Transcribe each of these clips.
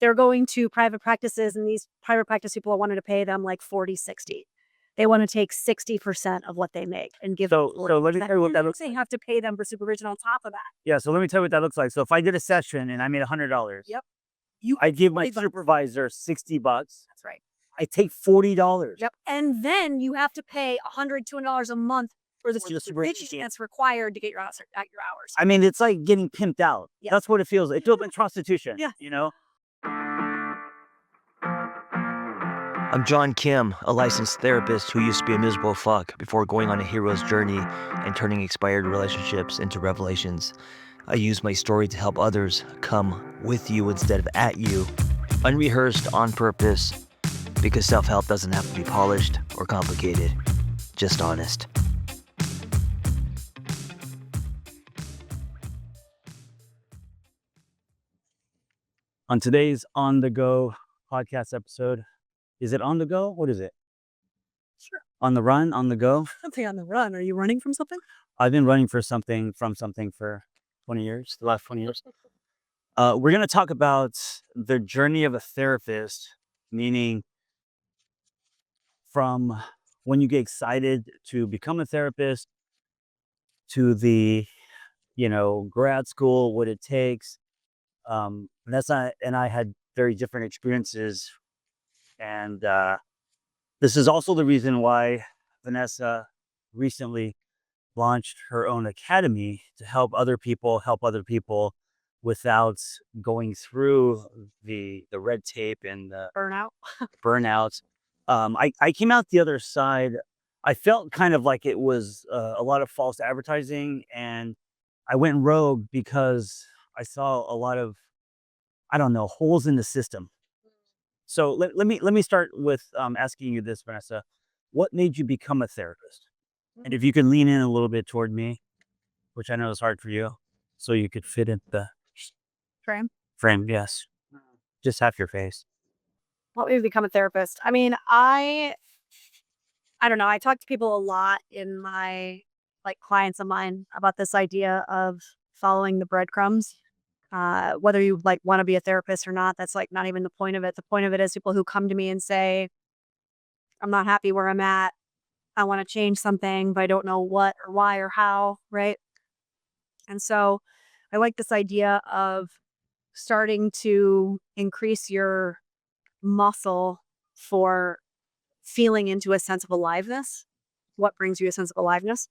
they're going to private practices, and these private practice people wanted to pay them like 40, 60. They want to take 60% of what they make and give So let me tell you what that looks they like. have to pay them for supervision on top of that. Yeah, so let me tell you what that looks like. So if I did a session and I made $100, Yep. You I give my 40 bucks. supervisor $60. That's right. I take $40. Yep. And then you have to pay $100, $200 a month for the For the supervision supervision. that's required to get your hours at your hours. I mean, it's like getting pimped out. Yes. That's what it feels like. It feels like prostitution. Yeah. You know? I'm John Kim, a licensed therapist who used to be a miserable fuck before going on a hero's journey and turning expired relationships into revelations. I use my story to help others come with you instead of at you. Unrehearsed on purpose, because self-help doesn't have to be polished or complicated, just honest. On today's On the Go podcast episode, is it on the go? What is it? Sure. On the run, on the go? Something on the run. Are you running from something? I've been running from something for 20 years, the last 20 years. We're going to talk about the journey of a therapist, meaning from when you get excited to become a therapist to the, grad school, what it takes. Vanessa and I had very different experiences. And this is also the reason why Vanessa recently launched her own academy to help other people without going through the red tape and the Burnout. I came out the other side. I felt kind of like it was a lot of false advertising, and I went rogue because I saw a lot of, I don't know, holes in the system. So let me start with asking you this, Vanessa. What made you become a therapist? And if you could lean in a little bit toward me, which I know is hard for you, so you could fit in the Frame. Yes. Just half your face. What made me become a therapist? I mean, I don't know. I talk to people a lot in my clients of mine about this idea of following the breadcrumbs. Whether you want to be a therapist or not, that's not even the point of it. The point of it is people who come to me and say, I'm not happy where I'm at. I want to change something, but I don't know what or why or how, right? And so I like this idea of starting to increase your muscle for feeling into a sense of aliveness. What brings you a sense of aliveness?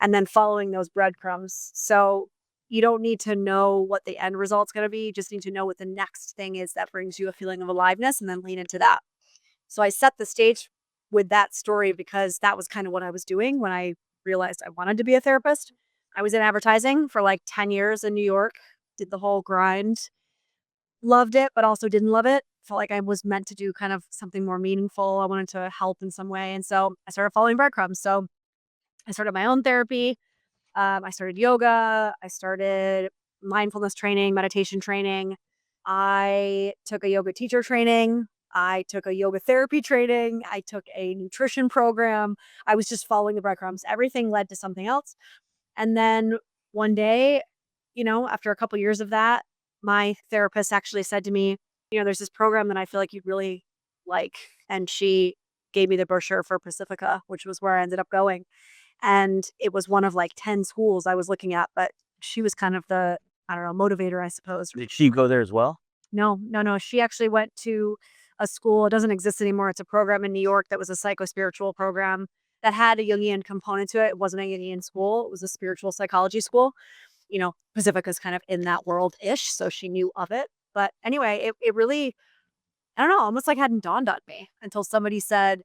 And then following those breadcrumbs. So you don't need to know what the end result's going to be. You just need to know what the next thing is that brings you a feeling of aliveness, and then lean into that. So I set the stage with that story because that was kind of what I was doing when I realized I wanted to be a therapist. I was in advertising for 10 years in New York, did the whole grind, loved it, but also didn't love it. Felt like I was meant to do kind of something more meaningful. I wanted to help in some way. And so I started following breadcrumbs. So I started my own therapy. I started yoga. I started mindfulness training, meditation training. I took a yoga teacher training. I took a yoga therapy training. I took a nutrition program. I was just following the breadcrumbs. Everything led to something else. And then one day, after a couple years of that, my therapist actually said to me, there's this program that I feel like you'd really like. And she gave me the brochure for Pacifica, which was where I ended up going. And it was one of 10 schools I was looking at, but she was kind of the, I don't know, motivator, I suppose. Did she go there as well? No. She actually went to a school. It doesn't exist anymore. It's a program in New York that was a psycho-spiritual program that had a Jungian component to it. It wasn't a Jungian school. It was a spiritual psychology school. Pacifica's kind of in that world-ish, so she knew of it. But anyway, it really, I don't know, almost hadn't dawned on me until somebody said,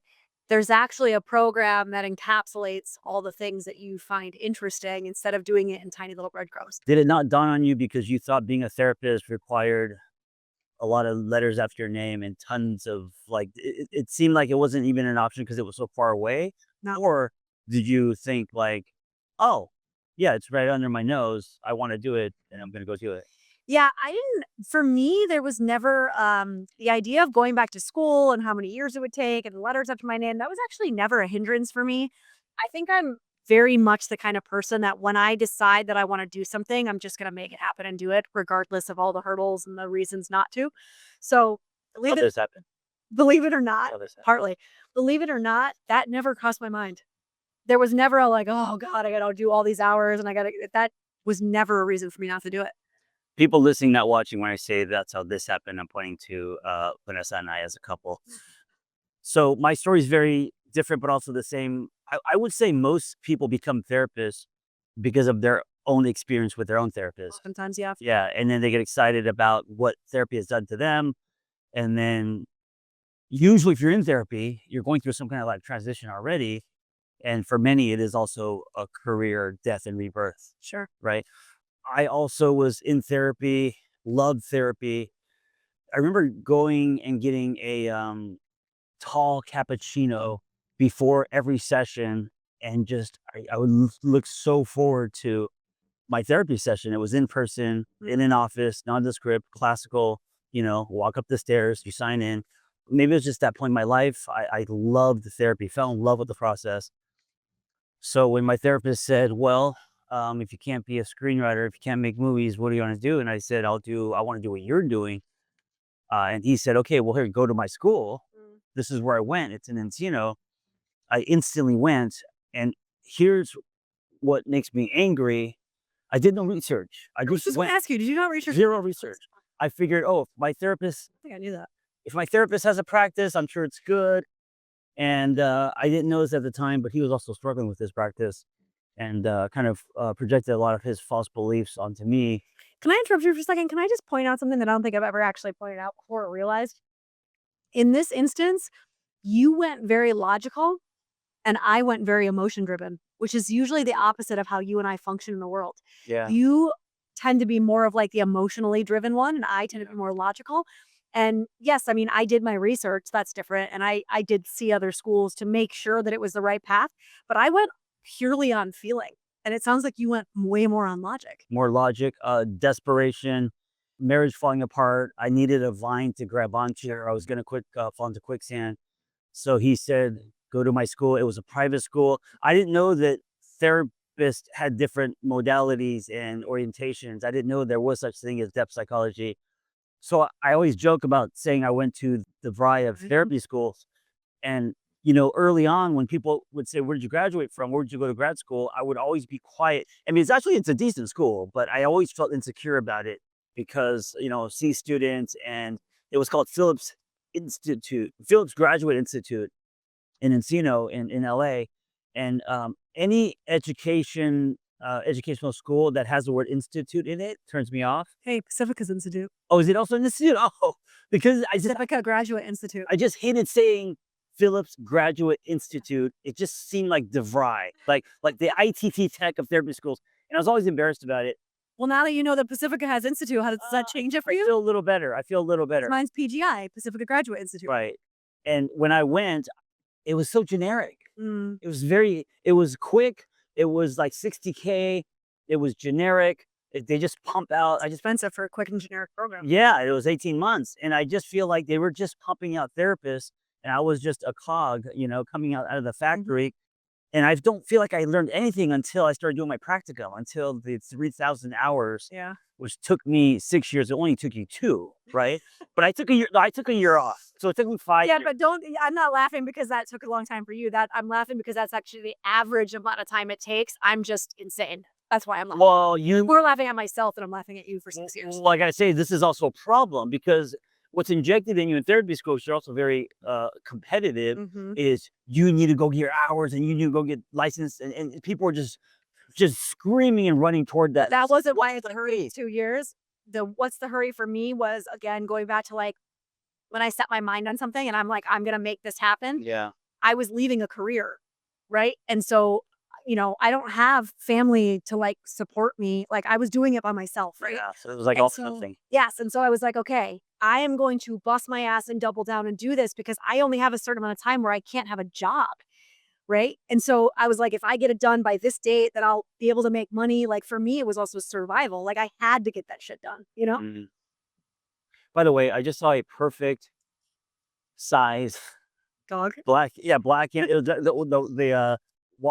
there's actually a program that encapsulates all the things that you find interesting instead of doing it in tiny little breadcrumbs. Did it not dawn on you because you thought being a therapist required a lot of letters after your name and tons of it seemed like it wasn't even an option because it was so far away? No. Or did you think oh, yeah, it's right under my nose. I want to do it and I'm going to go do it. Yeah, for me, there was never the idea of going back to school and how many years it would take and the letters after my name. That was actually never a hindrance for me. I think I'm very much the kind of person that when I decide that I want to do something, I'm just going to make it happen and do it, regardless of all the hurdles and the reasons not to. So How this happen? believe it or not, How this happen? partly, believe it or not, that never crossed my mind. There was never a like, oh God, I got to do all these hours and that was never a reason for me not to do it. People listening, not watching, when I say that's how this happened, I'm pointing to Vanessa and I as a couple. So my story is very different, but also the same. I would say most people become therapists because of their own experience with their own therapist. Oftentimes, yeah. Yeah. And then they get excited about what therapy has done to them. And then usually if you're in therapy, you're going through some kind of like transition already. And for many, it is also a career death and rebirth, Sure. right? I also was in therapy, loved therapy. I remember going and getting a tall cappuccino before every session, and just I would look so forward to my therapy session. It was in person, in an office, nondescript, classical. Walk up the stairs, you sign in. Maybe it was just that point in my life. I loved the therapy, fell in love with the process. So when my therapist said, "Well, if you can't be a screenwriter, if you can't make movies, what do you want to do?" And I said, I want to do what you're doing." And he said, "Okay, well, here, go to my school. This is where I went. It's in Encino." I instantly went, and here's what makes me angry. I did no research. I I was just just going to went ask you, did you not research? zero research. I figured, oh, I think I knew that. if my therapist has a practice, I'm sure it's good. And I didn't know this at the time, but he was also struggling with this practice, and kind of projected a lot of his false beliefs onto me. Can I interrupt you for a second? Can I just point out something that I don't think I've ever actually pointed out before or realized? In this instance, you went very logical and I went very emotion driven, which is usually the opposite of how you and I function in the world. Yeah. You tend to be more of like the emotionally driven one, and I tend to be more logical. And yes, I mean, I did my research, that's different. And I did see other schools to make sure that it was the right path, but I went purely on feeling. And it sounds like you went way more on logic. More logic, desperation, marriage falling apart. I needed a vine to grab onto, or I was going to fall into quicksand. So he said, "Go to my school." It was a private school. I didn't know that therapists had different modalities and orientations. I didn't know there was such thing as depth psychology. So I always joke about saying I went to the variety of therapy schools. And, early on when people would say, "Where did you graduate from? Where did you go to grad school?" I would always be quiet. I mean, it's a decent school, but I always felt insecure about it because, C students, and it was called Phillips Graduate Institute in Encino in LA. And any educational school that has the word institute in it turns me off. Hey, Pacifica's Institute. Oh, is it also an institute? Oh, because Pacifica Graduate Institute. I just hated saying Phillips Graduate Institute. It just seemed like DeVry, like the ITT Tech of therapy schools, and I was always embarrassed about it. Well, now that you know that Pacifica has Institute, how does that change it for I you? feel a little better. I feel a little 'Cause better. mine's PGI, Pacifica Graduate Institute. Right. And when I went, it was so generic. Mm. It was quick. It was like 60K. It was generic. They just pump out. Expensive for a quick and generic program. Yeah, it was 18 months. And I just feel like they were just pumping out therapists, and I was just a cog, coming out of the factory. And I don't feel like I learned anything until I started doing my practicum, until the 3,000 hours, Yeah. which took me 6 years. It only took you 2, right? But I took a year off. So it took me 5 Yeah, years. but I'm not laughing because that took a long time for you. I'm laughing because that's actually the average amount of time it takes. I'm just insane. That's why I'm laughing. Well, More laughing at myself than I'm laughing at you for 6 years. like I say, this is also a problem because what's injected in you in therapy school, which are also very competitive, Mhm. is you need to go get your hours and you need to go get licensed, and people are just screaming and running toward that. That wasn't why it's a What's the hurry 2 years. What's the hurry for me was, again, going back to, like, when I set my mind on something and I'm like, "I'm gonna make this happen," Yeah. I was leaving a career, right? And so, I don't have family to, like, support me. Like, I was doing it by myself, right? Yeah. So it was like And all or so nothing. yes, and so I was like, "Okay, I am going to bust my ass and double down and do this because I only have a certain amount of time where I can't have a job." Right? And so I was like, "If I get it done by this date, then I'll be able to make money." Like, for me, it was also survival. Like, I had to get that shit done, you know? Mhm. By the way, I just saw a perfect size Dog. black. Yeah, black. It was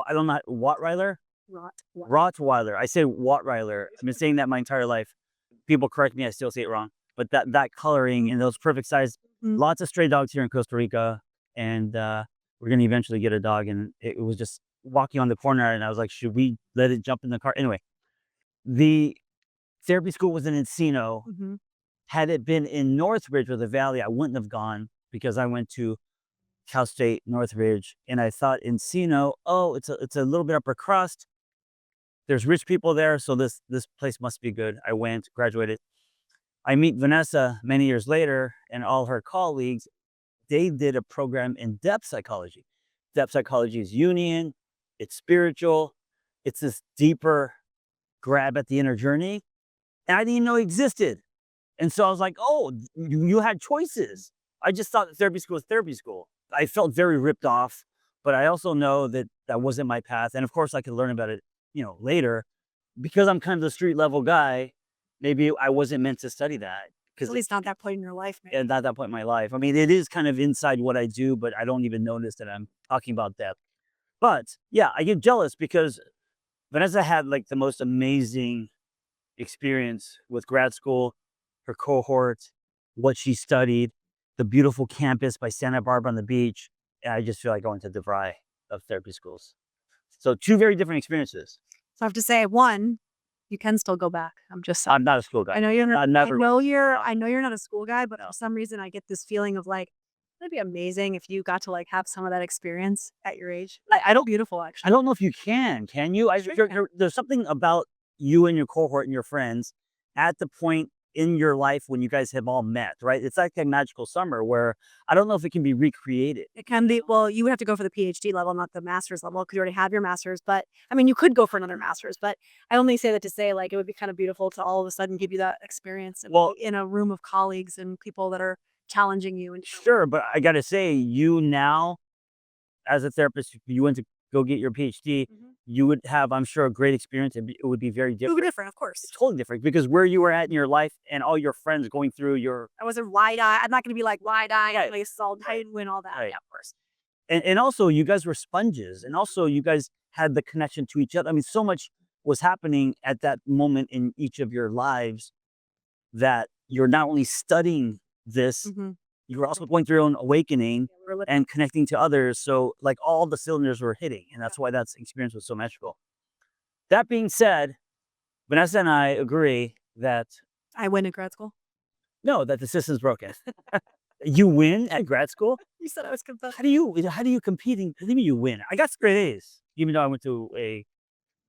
I don't know, Rottweiler? Rot. Rottweiler. I say Rottweiler. I've been saying that my entire life. People correct me, I still say it wrong. But that coloring and those perfect size, Mhm. lots of stray dogs here in Costa Rica, and we're gonna eventually get a dog. And it was just walking on the corner, and I was like, should we let it jump in the car? Anyway, the therapy school was in Encino. Mhm. Had it been in Northridge or the Valley, I wouldn't have gone because I went to Cal State Northridge, and I thought Encino, oh, it's a little bit upper crust. There's rich people there, so this place must be good. I went, graduated. I meet Vanessa many years later, and all her colleagues. They did a program in depth psychology. Depth psychology is union, it's spiritual, it's this deeper grab at the inner journey, and I didn't even know it existed. And so I was like, oh, you had choices. I just thought that therapy school was therapy school. I felt very ripped off, but I also know that that wasn't my path. And of course, I could learn about it, later. Because I'm kind of the street level guy, maybe I wasn't meant to study that. At least not that point in your life, man. At that point in my life. I mean, it is kind of inside what I do, but I don't even notice that I'm talking about that. But yeah, I get jealous because Vanessa had like the most amazing experience with grad school, her cohort, what she studied, the beautiful campus by Santa Barbara on the beach. And I just feel like going to DeVry of therapy schools. So two very different experiences. So I have to say, one, you can still go back. I'm just saying. I'm not a school guy. I know you're not. Never. I know you're not a school guy, but for some reason, I get this feeling of like, it'd be amazing if you got to like have some of that experience at your age. I don't. Beautiful, actually. I don't know if you can. Can you? Sure you can. There's something about you and your cohort and your friends at the point in your life when you guys have all met, right? It's like a magical summer where I don't know if it can be recreated. It can be. Well, you would have to go for the PhD level, not the master's level, because you already have your master's. But I mean, you could go for another master's. But I only say that to say, like, it would be kind of beautiful to all of a sudden give you that experience in a room of colleagues and people that are challenging you. And sure, but I got to say, you now, as a therapist, if you went to go get your PhD, you would have, I'm sure, a great experience. It would be very different. It would be different, of course. It's totally different because where you were at in your life and all your friends going through your. I wasn't wide-eyed. I'm not going to be like wide-eyed, like salt, I didn't win all that. Right. Yeah, of course. And also, you guys were sponges, and also you guys had the connection to each other. I mean, so much was happening at that moment in each of your lives that you're not only studying this, you were also going through your own awakening and connecting to others. So, like, all the cylinders were hitting, and that's why that experience was so magical. That being said, Vanessa and I agree that I win at grad school. no, that the system's broken. You win at grad school? You said I was competitive. How do you compete? What do you mean you win? I got straight A's, even though I went to a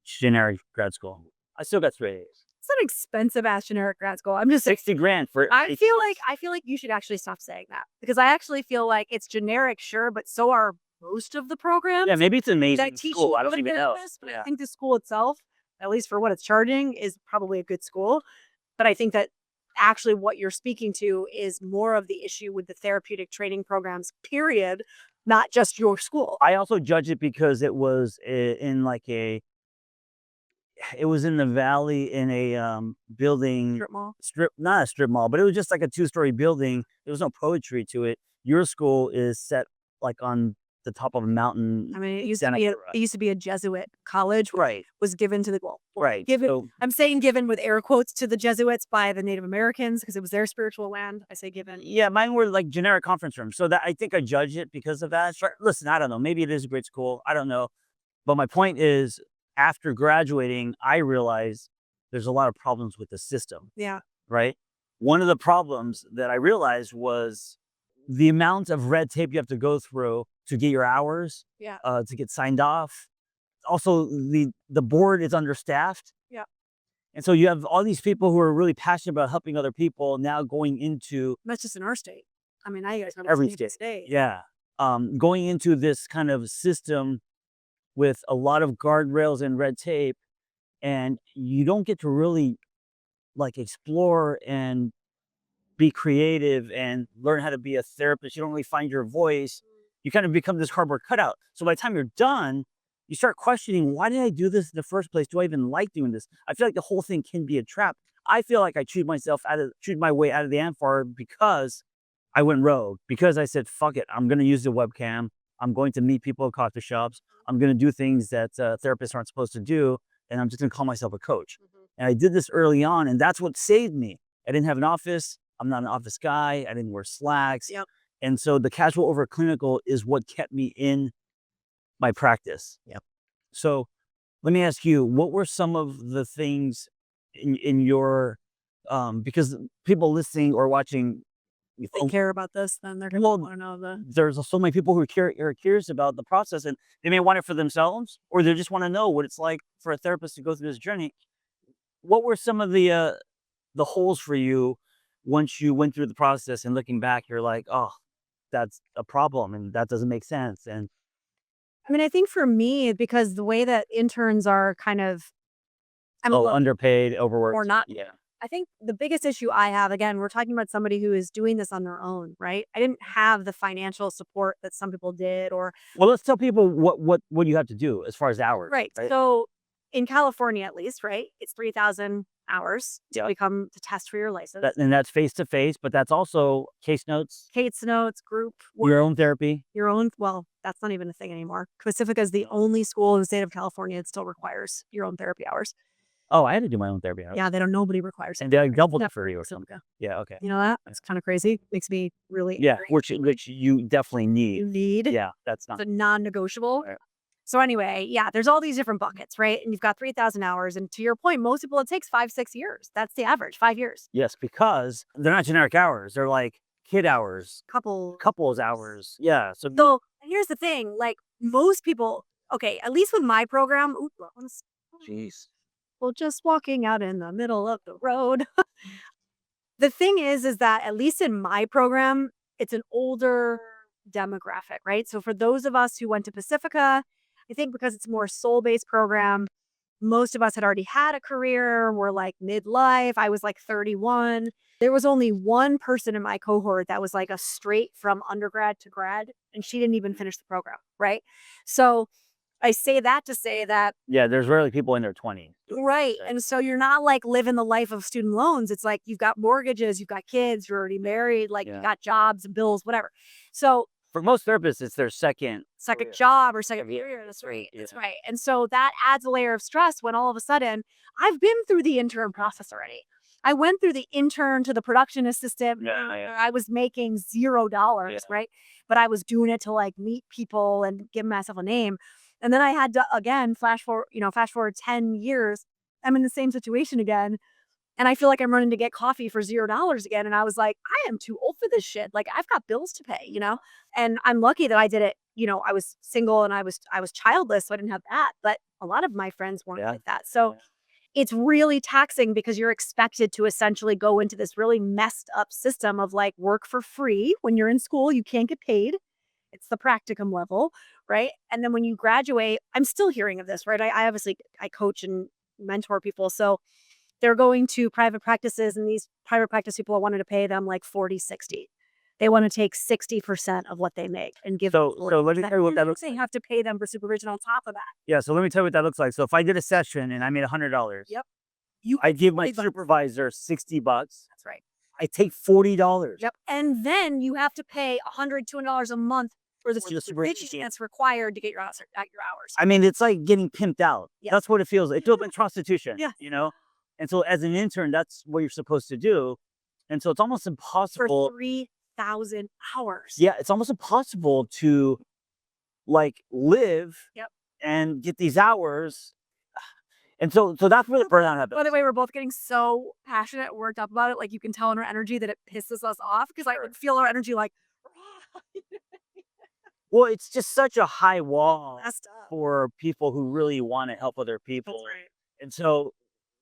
generic grad school. I still got straight A's. It's an expensive ass generic grad school. I'm just saying, 60 grand for. I feel like you should actually stop saying that because I actually feel like it's generic, sure, but so are most of the programs. Yeah, maybe it's an amazing that teach school. you I don't even know. this, but I think the school itself, at least for what it's charging, is probably a good school. But I think that actually what you're speaking to is more of the issue with the therapeutic training programs, period, not just your school. I also judge it because it was in like it was in the valley in a building. Strip mall? Not a strip mall, but it was just like a 2-story building. There was no poetry to it. Your school is set like on the top of a mountain. I mean, it used to be a Jesuit college, right? Was given to the right. Given, so, I'm saying given with air quotes to the Jesuits by the Native Americans because it was their spiritual land. I say given. Yeah, mine were like generic conference rooms, so that I think I judge it because of that. Listen, I don't know. Maybe it is a great school. I don't know, but my point is, after graduating, I realized there's a lot of problems with the system. Yeah. Right. One of the problems that I realized was the amount of red tape you have to go through to get your hours, to get signed off. Also, the board is understaffed. Yeah. And so you have all these people who are really passionate about helping other people now going into. That's just in our state. I mean, I guys know every state. Yeah. Going into this kind of system with a lot of guardrails and red tape, and you don't get to really like explore and be creative and learn how to be a therapist. You don't really find your voice. You kind of become this cardboard cutout. So by the time you're done, you start questioning, why did I do this in the first place? Do I even like doing this? I feel like the whole thing can be a trap. I feel like I chewed my way out of the Amphar because I went rogue, because I said, fuck it, I'm going to use the webcam. I'm going to meet people at coffee shops. I'm going to do things that therapists aren't supposed to do. And I'm just going to call myself a coach. And I did this early on, and that's what saved me. I didn't have an office. I'm not an office guy. I didn't wear slacks. Yep. And so the casual over clinical is what kept me in my practice. Yep. So let me ask you, what were some of the things in your, because people listening or watching, If they care about this, then they're going to well, want to know the. there's so many people who are curious about the process, and they may want it for themselves, or they just want to know what it's like for a therapist to go through this journey. What were some of the holes for you once you went through the process, and looking back, you're like, oh, that's a problem, and that doesn't make sense. And I mean, I think for me, because the way that interns are kind of, I mean, look, underpaid, overworked, or not. yeah. I think the biggest issue I have, again, we're talking about somebody who is doing this on their own, right? I didn't have the financial support that some people did, or Well, let's tell people what you have to do as far as hours. right. So in California, at least, right, it's 3,000 hours to Yeah. become to test for your license. And that's face to face, but that's also case notes, Kate's notes, group, your own therapy. your own. Well, that's not even a thing anymore. Pacifica is the only school in the state of California that still requires your own therapy hours. Oh, I had to do my own therapy hours. Yeah, nobody requires it. And they doubled it Except for you or Pacifica. something. Yeah, okay. You know that? It's kind of crazy. Makes me really Yeah, angry. which you definitely You need. need. Yeah, that's It's not a non-negotiable. Right. So anyway, yeah, there's all these different buckets, right? And you've got 3,000 hours. And to your point, most people, it takes 5-6 years. That's the average, 5 years. yes, because they're not generic hours. They're like kid hours, Couples hours. Yeah. So So and here's the thing, like most people, okay, at least with my program, jeez. well, just walking out in the middle of the road. The thing is that at least in my program, it's an older demographic, right? So for those of us who went to Pacifica, I think because it's a more soul-based program, most of us had already had a career. We're like midlife. I was like 31. There was only one person in my cohort that was like a straight from undergrad to grad, and she didn't even finish the program, right? So I say that to say that, Yeah, there's rarely people in their 20s. right. And so you're not like living the life of student loans. It's like you've got mortgages, you've got kids, you're already married, like you Yeah. got jobs and bills, whatever. So For most therapists, it's their second career. job or second Yeah. career. That's right. That's Yeah. right. And so that adds a layer of stress when all of a sudden I've been through the intern process already. I went through the intern to the production assistant. Yeah. I was making $0, Yeah. right? But I was doing it to like meet people and give myself a name. And then I had to again flash forward 10 years. I'm in the same situation again. And I feel like I'm running to get coffee for $0 again. And I was like, I am too old for this shit. Like I've got bills to pay, And I'm lucky that I did it. I was single and I was childless, so I didn't have that. But a lot of my friends weren't Yeah. like that. So it's really taxing because you're expected to essentially go into this really messed up system of like work for free. When you're in school, you can't get paid. It's the practicum level, right? And then when you graduate, I'm still hearing of this, right? I obviously I coach and mentor people. So they're going to private practices, and these private practice people wanted to pay them like 40, 60. They want to take 60% of what they make and give So them let me tell you what that looks They like. have to pay them for supervision on top of that. Yeah, so let me tell you what that looks like. So if I did a session and I made $100, Yep. You I give my $40. supervisor $60. That's right. I take $40. Yep. And then you have to pay $100, $200 a month for the For the supervision supervision. that's required to get your hours. I mean, it's like getting pimped out. Yeah. That's what it feels like. It feels like prostitution. Yeah. And so as an intern, that's what you're supposed to do. And so it's almost For impossible. 3,000 hours. Yeah, it's almost impossible to like live Yep. and get these hours. And so that's where the burnout happens. By the way, we're both getting so passionate, worked up about it. Like you can tell in our energy that it pisses us off because I would feel our energy like Well, it's just such a high wall messed up. for people who really want to help other people. That's right. And so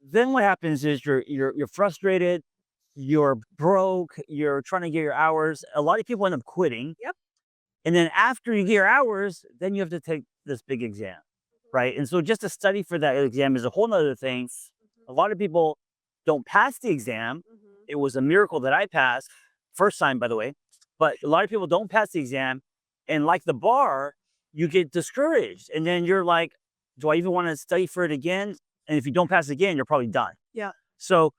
then what happens is you're frustrated, you're broke, you're trying to get your hours. A lot of people end up quitting. Yep. And then after you get your hours, then you have to take this big exam. Right. And so just to study for that exam is a whole nother thing. A lot of people don't pass the exam. It was a miracle that I passed. First time, by the way. But a lot of people don't pass the exam. And like the bar, you get discouraged. And then you're like, do I even want to study for it again? And if you don't pass it again, you're probably done. Yeah. So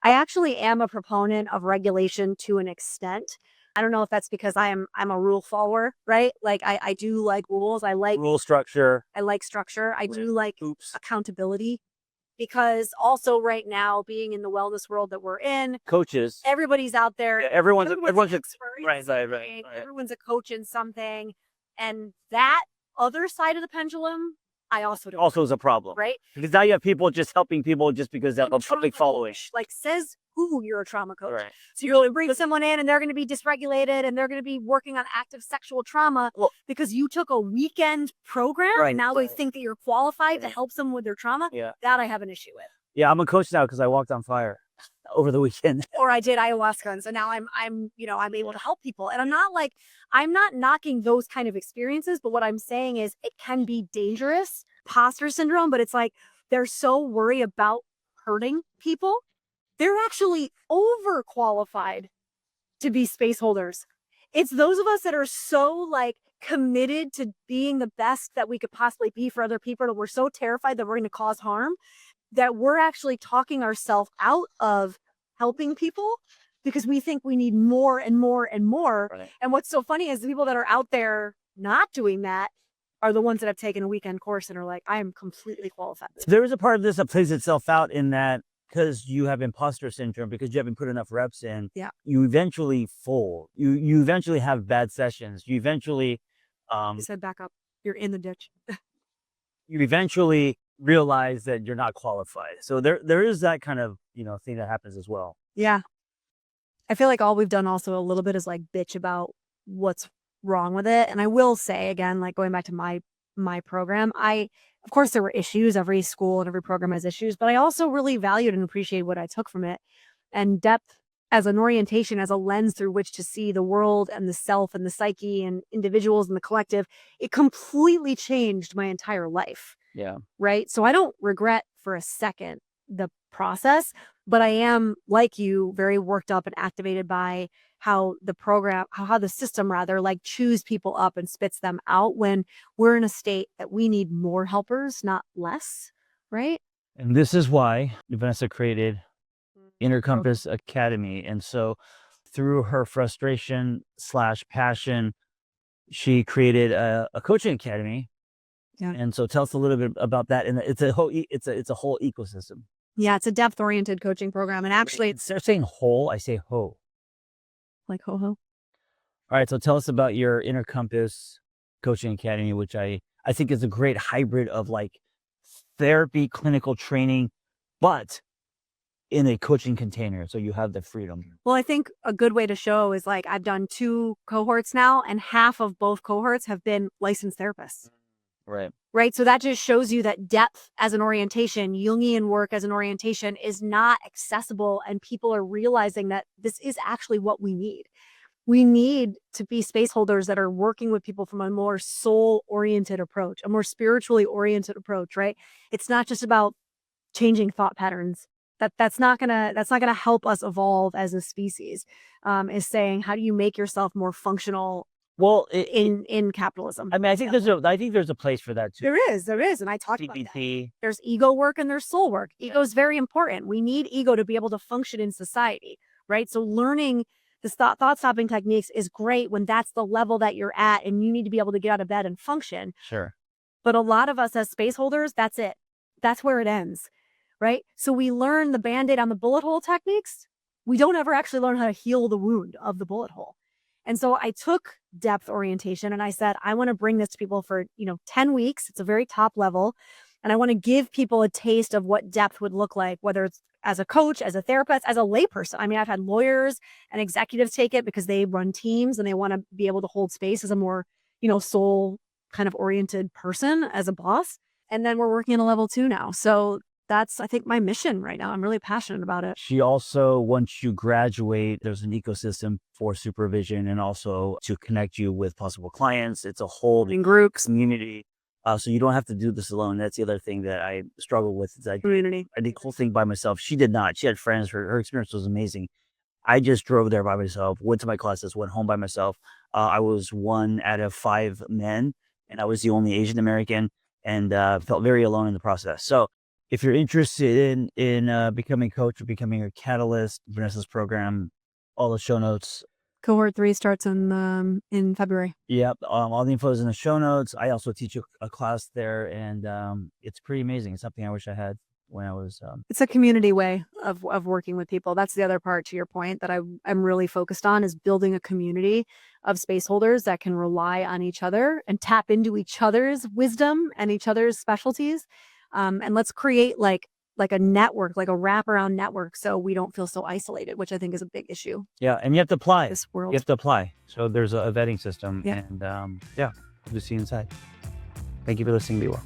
I actually am a proponent of regulation to an extent. I don't know if that's because I'm a rule follower, right? Like I do like rules. I like Rule structure. structure. I do like Oops. accountability, because also right now, being in the wellness world that we're in, Coaches. everybody's out there. Yeah, everyone's an a expert in right. something, everyone's a coach in something. And that other side of the pendulum, I also don't Also like, is a problem, right? because now you have people just helping people just because of Trauma public following. coach, like, says who you're a trauma coach. Right. So you'll bring someone in and they're going to be dysregulated and they're going to be working on active sexual trauma Well, because you took a weekend program. Right. And now they think that you're qualified to help them with their trauma. Yeah. That I have an issue with. Yeah, I'm a coach now because I walked on fire over the weekend. Or I did ayahuasca, and so now I'm able to help people. And I'm not knocking those kind of experiences, but what I'm saying is it can be dangerous, imposter syndrome, but it's like they're so worried about hurting people. They're actually overqualified to be space holders. It's those of us that are so like committed to being the best that we could possibly be for other people, that we're so terrified that we're going to cause harm, that we're actually talking ourselves out of helping people because we think we need more and more and more. Right. And what's so funny is the people that are out there not doing that are the ones that have taken a weekend course and are like, I am completely qualified. There is a part of this that plays itself out in that because you have imposter syndrome, because you haven't put enough reps in, Yeah. you eventually fold. You eventually have bad sessions. You eventually You said back up. You're in the ditch. you eventually realize that you're not qualified. So there is that kind of, thing that happens as well. Yeah. I feel like all we've done also a little bit is like bitch about what's wrong with it. And I will say again, like going back to my program, of course there were issues. Every school and every program has issues, but I also really valued and appreciated what I took from it. And depth as an orientation, as a lens through which to see the world and the self and the psyche and individuals and the collective, it completely changed my entire life. Yeah. Right. So I don't regret for a second the process, but I am, like you, very worked up and activated by how the system rather, like chews people up and spits them out when we're in a state that we need more helpers, not less. Right. And this is why Vanessa created Inner Compass Academy. And so through her frustration / passion, she created a coaching academy. Yeah. And so tell us a little bit about that. And it's a whole ecosystem. Yeah, it's a depth-oriented coaching program. And actually, Instead of saying whole, I say ho. like ho-ho. All right. So tell us about your Inner Compass Coaching Academy, which I think is a great hybrid of like therapy, clinical training, but in a coaching container. So you have the freedom. Well, I think a good way to show is like I've done 2 cohorts now, and half of both cohorts have been licensed therapists. Right. Right. So that just shows you that depth as an orientation, Jungian work as an orientation, is not accessible. And people are realizing that this is actually what we need. We need to be space holders that are working with people from a more soul-oriented approach, a more spiritually oriented approach, right? It's not just about changing thought patterns. That's not gonna help us evolve as a species. Is saying, how do you make yourself more functional? Well, in capitalism. I mean, I think there's a place for that too. There is, and I talked about that. CBT. There's ego work and there's soul work. Ego is very important. We need ego to be able to function in society, right? So learning the thought stopping techniques is great when that's the level that you're at and you need to be able to get out of bed and function. Sure. But a lot of us as space holders, that's it. That's where it ends, right? So we learn the Band-Aid on the bullet hole techniques. We don't ever actually learn how to heal the wound of the bullet hole. And so I took depth orientation and I said, I want to bring this to people for, 10 weeks. It's a very top level. And I want to give people a taste of what depth would look like, whether it's as a coach, as a therapist, as a layperson. I mean, I've had lawyers and executives take it because they run teams and they want to be able to hold space as a more, soul kind of oriented person as a boss. And then we're working in a level 2 now. So that's, I think, my mission right now. I'm really passionate about it. She also, once you graduate, there's an ecosystem for supervision and also to connect you with possible clients. It's a whole In groups, community. So you don't have to do this alone. That's the other thing that I struggle with. Is community. I did the whole thing by myself. She did not. She had friends. Her experience was amazing. I just drove there by myself, went to my classes, went home by myself. I was 1 out of 5 men, and I was the only Asian American, and felt very alone in the process. So if you're interested in becoming a coach or becoming a catalyst, Vanessa's program, all the show notes. Cohort 3 starts in February. Yep. All the info is in the show notes. I also teach a class there, and it's pretty amazing. It's something I wish I had when I was. It's a community way of working with people. That's the other part to your point that I'm really focused on, is building a community of space holders that can rely on each other and tap into each other's wisdom and each other's specialties. And let's create like a network, like a wraparound network, so we don't feel so isolated, which I think is a big issue Yeah, and you have to apply. this world. You have to apply. So there's a vetting system, Yeah. and yeah, we'll see you inside. Thank you for listening. Be well.